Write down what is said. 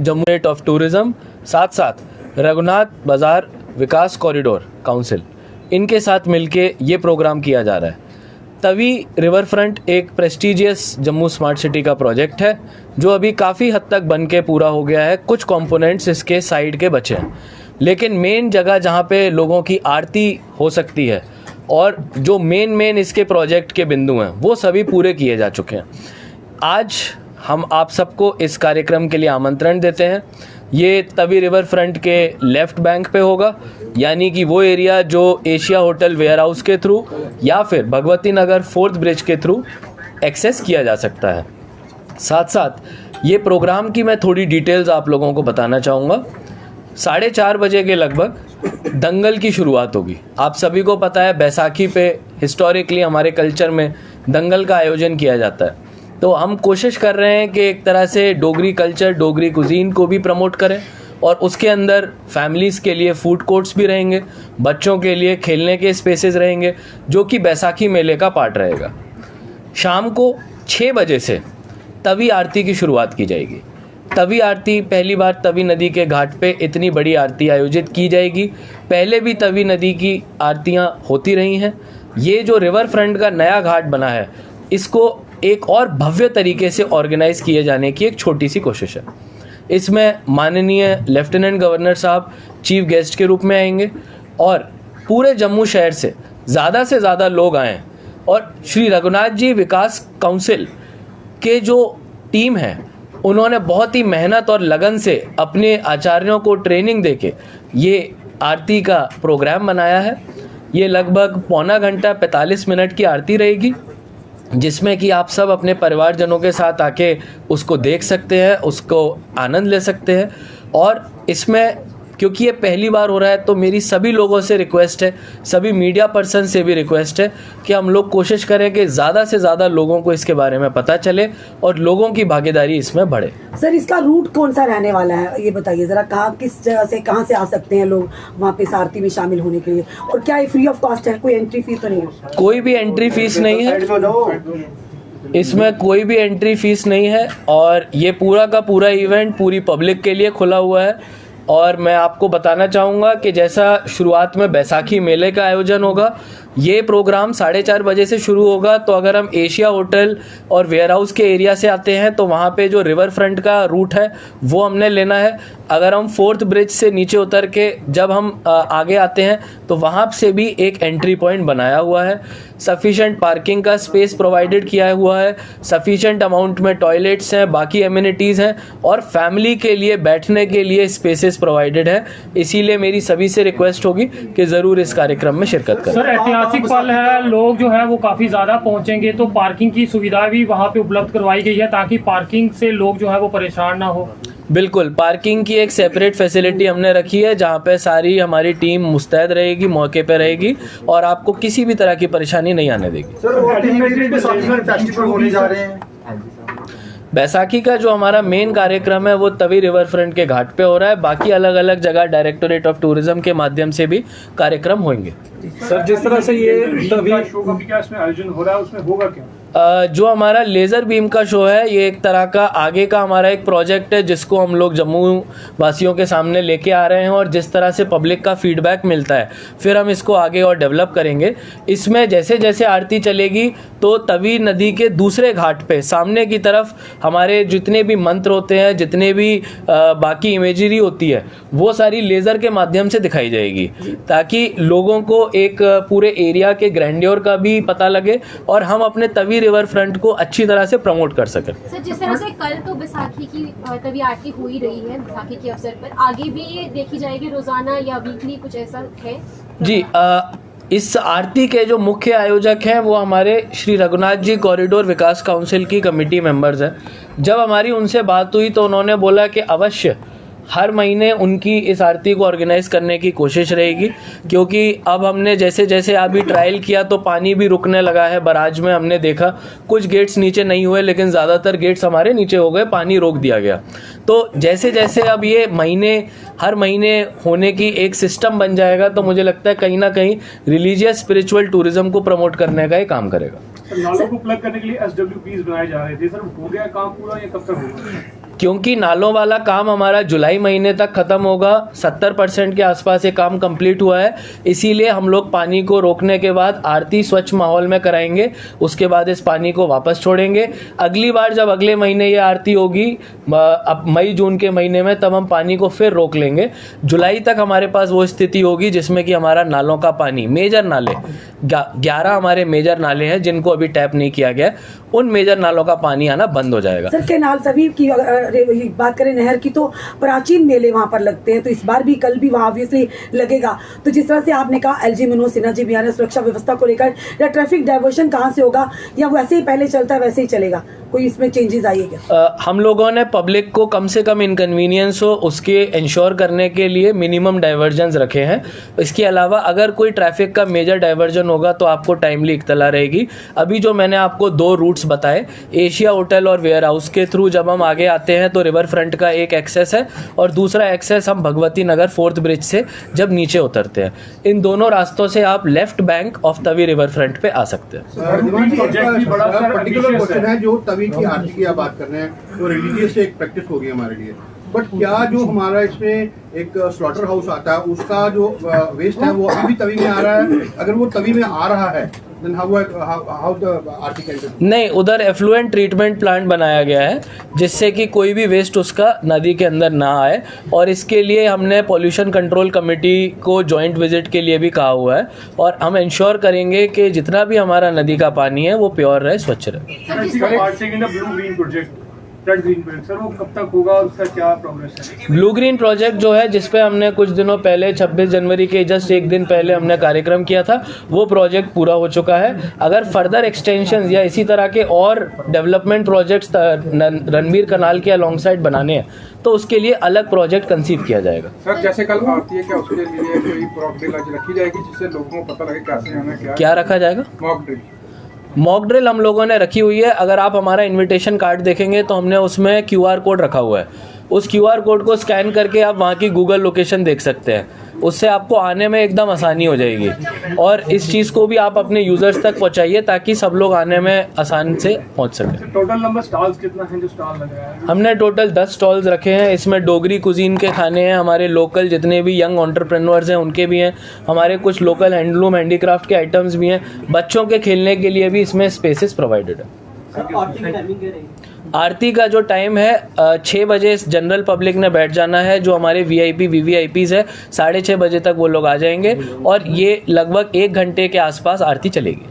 Jammu state of tourism, साथ साथ रघुनाथ बाजार विकास कॉरिडोर काउंसिल, इनके साथ मिलके ये प्रोग्राम किया जा रहा है। तवी रिवर फ्रंट एक प्रेस्टीजियस जम्मू स्मार्ट सिटी का प्रोजेक्ट है जो अभी काफ़ी हद तक बन के पूरा हो गया है। कुछ कंपोनेंट्स इसके साइड के बचे हैं, लेकिन मेन जगह जहाँ पे लोगों की आरती हो सकती है और जो मेन इसके प्रोजेक्ट के बिंदु हैं वो सभी पूरे किए जा चुके हैं। आज हम आप सबको इस कार्यक्रम के लिए आमंत्रण देते हैं। ये तवी रिवर फ्रंट के लेफ़्ट बैंक पे होगा, यानी कि वो एरिया जो एशिया होटल वेयर हाउस के थ्रू या फिर भगवती नगर 4th ब्रिज के थ्रू एक्सेस किया जा सकता है। साथ साथ ये प्रोग्राम की मैं थोड़ी डिटेल्स आप लोगों को बताना चाहूँगा। 4:30 बजे के लगभग दंगल की शुरुआत होगी। आप सभी को पता है बैसाखी पे हिस्टोरिकली हमारे कल्चर में दंगल का आयोजन किया जाता है, तो हम कोशिश कर रहे हैं कि एक तरह से डोगरी कल्चर, डोगरी कुजीन को भी प्रमोट करें और उसके अंदर फैमिलीज़ के लिए फूड कोर्ट्स भी रहेंगे, बच्चों के लिए खेलने के स्पेसेस रहेंगे, जो कि बैसाखी मेले का पार्ट रहेगा। शाम को 6 बजे से तवी आरती की शुरुआत की जाएगी। तवी आरती पहली बार तवी नदी के घाट पे इतनी बड़ी आरती आयोजित की जाएगी। पहले भी तवी नदी की आरतियाँ होती रही हैं। ये जो रिवर फ्रंट का नया घाट बना है, इसको एक और भव्य तरीके से ऑर्गेनाइज किए जाने की एक छोटी सी कोशिश है। इसमें माननीय लेफ्टिनेंट गवर्नर साहब चीफ गेस्ट के रूप में आएंगे और पूरे जम्मू शहर से ज़्यादा लोग आएँ और श्री रघुनाथ जी विकास काउंसिल के जो टीम है, उन्होंने बहुत ही मेहनत और लगन से अपने आचार्यों को ट्रेनिंग देके ये आरती का प्रोग्राम बनाया है। ये लगभग पौना घंटा 45 मिनट की आरती रहेगी, जिसमें कि आप सब अपने परिवारजनों के साथ आके उसको देख सकते हैं, उसको आनंद ले सकते हैं। और इसमें क्योंकि ये पहली बार हो रहा है, तो मेरी सभी लोगों से रिक्वेस्ट है, सभी मीडिया पर्सन से भी रिक्वेस्ट है कि हम लोग कोशिश करें कि ज़्यादा से ज़्यादा लोगों को इसके बारे में पता चले और लोगों की भागीदारी इसमें बढ़े। सर, इसका रूट कौन सा रहने वाला है, ये बताइए ज़रा। किस जगह से, कहाँ से आ सकते हैं लोग वहाँ पे इस आरती में शामिल होने के लिए, और क्या ये फ्री ऑफ कॉस्ट है? कोई एंट्री फीस तो नहीं है? कोई भी एंट्री फीस नहीं है, इसमें कोई भी एंट्री फीस नहीं है और ये पूरा का पूरा इवेंट पूरी पब्लिक के लिए खुला हुआ है। और मैं आपको बताना चाहूँगा कि जैसा शुरुआत में बैसाखी मेले का आयोजन होगा, ये प्रोग्राम 4:30 बजे से शुरू होगा। तो अगर हम एशिया होटल और वेयर हाउस के एरिया से आते हैं तो वहाँ पे जो रिवर फ्रंट का रूट है वो हमने लेना है। अगर हम 4th ब्रिज से नीचे उतर के जब हम आगे आते हैं तो वहाँ से भी एक एंट्री पॉइंट बनाया हुआ है। सफिशेंट पार्किंग का स्पेस प्रोवाइडेड किया हुआ है, सफिशेंट अमाउंट में टॉयलेट्स हैं, बाकी एमिनिटीज़ हैं और फैमिली के लिए बैठने के लिए स्पेसेस प्रोवाइडेड है। इसीलिए मेरी सभी से रिक्वेस्ट होगी कि ज़रूर इस कार्यक्रम में शिरकत करें। सर, ऐतिहासिक पल है, लोग जो है वो काफ़ी ज़्यादा पहुँचेंगे, तो पार्किंग की सुविधा भी वहाँ पे उपलब्ध करवाई गई है ताकि पार्किंग से लोग जो है वो परेशान ना हो। बिल्कुल, पार्किंग की एक सेपरेट फैसिलिटी हमने रखी है जहाँ पे सारी हमारी टीम मुस्तैद रहेगी, मौके पे रहेगी और आपको किसी भी तरह की परेशानी नहीं आने देगी। बैसाखी का जो हमारा मेन कार्यक्रम है वो तवी रिवर फ्रंट के घाट पे हो रहा है। बाकी अलग अलग जगह डायरेक्टोरेट ऑफ टूरिज्म के माध्यम से भी कार्यक्रम होंगे। सर, जिस तरह से ये तवी शो का भी क्या इसमें आयोजन हो रहा है, उसमें होगा क्या? जो हमारा लेज़र बीम का शो है, ये एक तरह का आगे का हमारा एक प्रोजेक्ट है जिसको हम लोग जम्मू वासियों के सामने लेके आ रहे हैं और जिस तरह से पब्लिक का फीडबैक मिलता है फिर हम इसको आगे और डेवलप करेंगे। इसमें जैसे जैसे आरती चलेगी तो तवी नदी के दूसरे घाट पे सामने की तरफ हमारे जितने भी मंत्र होते हैं, जितने भी बाकी इमेजरी होती है, वो सारी लेज़र के माध्यम से दिखाई जाएगी ताकि लोगों को एक पूरे एरिया के ग्रैंडियर का भी पता लगे और हम अपने तवी रिवर फ्रंट को अच्छी तरह से प्रमोट कर सकें। सर, जिस तरह से कल तो बैसाखी की तभी आरती हो ही रही है, बैसाखी के अवसर पर आगे भी ये देखी जाएगी रोजाना या वीकली, कुछ ऐसा है? जी, इस आरती के जो मुख्य आयोजक हैं वो हमारे श्री रघुनाथ जी कॉरिडोर विकास काउंसिल की कमेटी मेंबर्स हैं। जब हमारी उनसे बात हुई तो उन्होंने बोला कि अवश्य हर महीने उनकी इस आरती को ऑर्गेनाइज करने की कोशिश रहेगी, क्योंकि अब हमने जैसे जैसे अभी ट्रायल किया तो पानी भी रुकने लगा है। बराज में हमने देखा कुछ गेट्स नीचे नहीं हुए, लेकिन ज़्यादातर गेट्स हमारे नीचे हो गए, पानी रोक दिया गया। तो जैसे जैसे अब ये हर महीने होने की एक सिस्टम बन जाएगा तो मुझे लगता है कहीं ना कहीं रिलीजियस स्पिरिचुअल टूरिज्म को प्रमोट करने का ये काम करेगा। नालों को प्लग करने के लिए SWPs बनाए जा रहे थे, सर हो गया काम पूरा या कब तक होगा? क्योंकि नालों वाला काम हमारा जुलाई महीने तक खत्म होगा, 70% के आसपास ये काम कंप्लीट हुआ है, इसीलिए हम लोग पानी को रोकने के बाद आरती स्वच्छ माहौल में कराएंगे, उसके बाद इस पानी को वापस छोड़ेंगे। अगली बार जब अगले महीने ये आरती होगी अब मई जून के महीने में, तब हम पानी को फिर रोक लेंगे। जुलाई तक हमारे पास वो स्थिति होगी जिसमें कि हमारा नालों का पानी, मेजर नाले 11 हमारे मेजर नाले हैं जिनको अभी टैप नहीं किया गया, उन मेजर नालों का पानी आना बंद हो जाएगा। सर केनाल सभी की बात करें नहर की, तो प्राचीन मेले वहाँ पर लगते हैं, तो इस बार भी कल भी वहाँ ऑब्वियसली लगेगा। तो जिस तरह से आपने कहा एलजी मनोज सिन्हा जी भी आ रहे हैं सुरक्षा व्यवस्था को लेकर, या ट्रैफिक डाइवर्शन कहाँ से होगा, या वैसे ही पहले चलता है वैसे ही चलेगा, कोई इसमें चेंजेस आइए क्या? हम लोगों ने पब्लिक को कम से कम इनकन्वीनियंस हो उसके इंश्योर करने के लिए मिनिमम डाइवर्जन्स रखे हैं। इसके अलावा अगर कोई ट्रैफिक का मेजर डाइवर्जन होगा तो आपको टाइमली इत्तला रहेगी। अभी जो मैंने आपको 2 रूट्स बताए, एशिया होटल और वेयर हाउस के थ्रू जब हम आगे आते हैं तो रिवर फ्रंट का एक एक्सेस है, और दूसरा एक्सेस हम भगवती नगर 4th ब्रिज से जब नीचे उतरते हैं। इन दोनों रास्तों से आप left bank of Tawi river front पे आ सकते हैं। पर्टिकुलर क्वेश्चन है, जो तवी की आरती की आप बात कर रहे हैं, तो रिलीजियस एक प्रैक्टिस होगी हमारे लिए, बट क्या जो हमारा इसमें एक स्लॉटर हाउस आता है उसका जो वेस्ट है वो अभी भी तवी में आ रहा है? अगर वो तवी में आ रहा है then how the Aarti can be? नहीं, उधर एफ्लुएंट ट्रीटमेंट प्लांट बनाया गया है जिससे कि कोई भी वेस्ट उसका नदी के अंदर ना आए, और इसके लिए हमने पॉल्यूशन कंट्रोल कमेटी को जॉइंट विजिट के लिए भी कहा हुआ है, और हम इंश्योर करेंगे कि जितना भी हमारा नदी का पानी है वो प्योर रहे, स्वच्छ रहे। सर वो कब तक होगा और उसका क्या प्रोग्रेस है? ब्लू ग्रीन प्रोजेक्ट जो है, जिसपे हमने कुछ दिनों पहले 26 जनवरी के जस्ट एक दिन पहले हमने कार्यक्रम किया था, वो प्रोजेक्ट पूरा हो चुका है। अगर फर्दर एक्सटेंशन या इसी तरह के और डेवलपमेंट प्रोजेक्ट्स रणबीर कनाल के अलॉन्ग साइड बनाने हैं तो उसके लिए अलग प्रोजेक्ट कंसीव किया जाएगा। सर जैसे कल आरती है, क्या उसके लिए कोई मॉक ड्रिल रखी जाएगी जिससे लोगों को पता लगे कैसे हमें क्या रखा जाएगा? मॉक ड्रिल हम लोगों ने रखी हुई है। अगर आप हमारा इनविटेशन कार्ड देखेंगे तो हमने उसमें QR कोड रखा हुआ है, उस QR कोड को स्कैन करके आप वहाँ की गूगल लोकेशन देख सकते हैं, उससे आपको आने में एकदम आसानी हो जाएगी। और इस चीज़ को भी आप अपने यूजर्स तक पहुँचाइए ताकि सब लोग आने में आसान से पहुँच सकें। टोटल नंबर स्टॉल्स कितना है जो स्टॉल लग रहा है? हमने टोटल 10 स्टॉल्स रखे हैं। इसमें डोगरी कुजीन के खाने हैं, हमारे लोकल जितने भी यंग एंटरप्रेन्योर्स हैं उनके भी हैं, हमारे कुछ लोकल हैंडलूम हैंडीक्राफ्ट के आइटम्स भी हैं, बच्चों के खेलने के लिए भी इसमें स्पेसेस प्रोवाइडेड है। आरती का जो टाइम है 6 बजे जनरल पब्लिक ने बैठ जाना है, जो हमारे VIP VVIPs है 6:30 बजे तक वो लोग आ जाएंगे, और ये लगभग 1 घंटे के आसपास आरती चलेगी।